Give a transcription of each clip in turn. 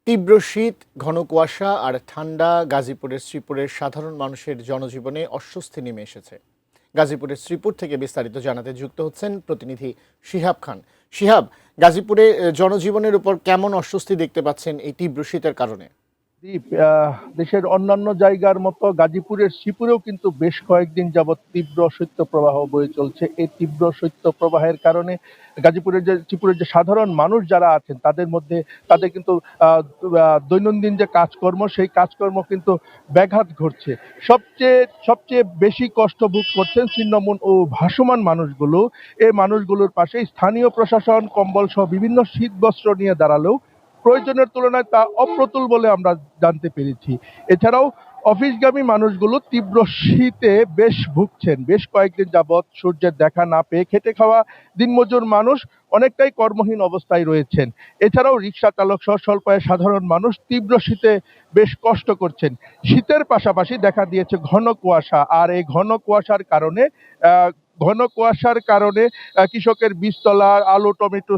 তীব্র শীত, ঘন কুয়াশা আর ঠান্ডা গাজীপুরের শ্রীপুরের সাধারণ মানুষের জনজীবনে অস্বস্তি নেমে এসেছে। গাজীপুরের শ্রীপুর থেকে বিস্তারিত জানাতে যুক্ত হচ্ছেন প্রতিনিধি শিহাব খান। শিহাব, গাজীপুরে জনজীবনের উপর কেমন অস্বস্তি দেখতে পাচ্ছেন এই তীব্র শীতের কারণে? দ্বীপ, দেশের অন্যান্য জায়গার মতো গাজীপুরের শ্রীপুরেও কিন্তু বেশ কয়েকদিন যাবৎ তীব্র শৈত্যপ্রবাহ বয়ে চলছে। এই তীব্র শৈত্যপ্রবাহের কারণে শ্রীপুরের যে সাধারণ মানুষ যারা আছেন তাদের কিন্তু আহ, দৈনন্দিন যে কাজকর্ম সেই কাজকর্ম কিন্তু ব্যাঘাত ঘটছে। সবচেয়ে সবচেয়ে বেশি কষ্ট ভোগ করছেন ছিন্নমূল ও ভাসমান মানুষগুলো। এই মানুষগুলোর পাশে স্থানীয় প্রশাসন কম্বল সহ বিভিন্ন শীত বস্ত্র নিয়ে দাঁড়ালেও প্রয়োজনের তুলনায় তা অপ্রতুল বলে আমরা জানতে পেরেছি। এছাড়াও অফিসগামী মানুষগুলো তীব্র শীতে বেশ ভুগছেন। বেশ কয়েকদিন যাবৎ সূর্যের দেখা না পেয়ে খেটে খাওয়া দিনমজুর মানুষ অনেকটাই কর্মহীন অবস্থায় রয়েছেন। এছাড়াও রিক্সা চালক সহ স্বল্প আয়ের সাধারণ মানুষ তীব্র শীতে বেশ কষ্ট করছেন। শীতের পাশাপাশি দেখা দিয়েছে ঘন কুয়াশা, আর এই আহ, ঘন কুয়াশার কারণে কৃষকের বীজতলা, আলু, টমেটো,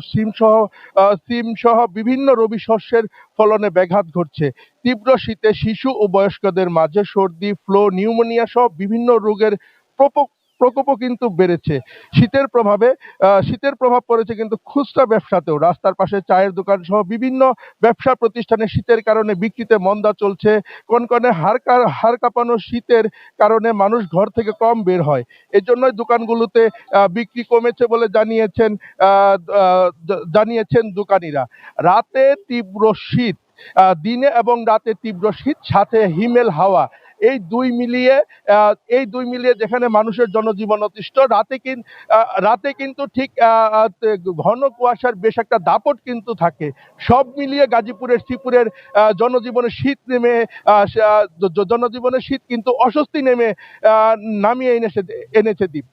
সিম সহ বিভিন্ন রবি শস্যের ফলনে ব্যাঘাত ঘটছে। তীব্র শীতে শিশু ও বয়স্কদের মাঝে সর্দি, ফ্লু, নিউমোনিয়া সহ বিভিন্ন রোগের প্রকোপ প্রকোপও কিন্তু বেড়েছে। শীতের প্রভাব পড়েছে কিন্তু খুচরা ব্যবসাতেও। রাস্তার পাশে চায়ের দোকান সহ বিভিন্ন ব্যবসা প্রতিষ্ঠানে শীতের কারণে বিক্রিতে মন্দা চলছে। কনকনে হাড় কাঁপানো শীতের কারণে মানুষ ঘর থেকে কম বের হয়। এজন্যই দোকানগুলোতে বিক্রি কমেছে বলে জানিয়েছেন দোকানিরা। রাতে তীব্র শীত, দিনে এবং রাতে তীব্র শীত, সাথে হিমেল হাওয়া, এই দুই মিলিয়ে যেখানে মানুষের জনজীবন অতিষ্ঠ, রাতে কিন্তু ঠিক ঘন কুয়াশার বেশ একটা দাপট কিন্তু থাকে। সব মিলিয়ে গাজীপুরের শ্রীপুরের জনজীবনে শীত নেমে জনজীবনে শীত কিন্তু অস্বস্তি নামিয়ে এনেছে দ্বীপ।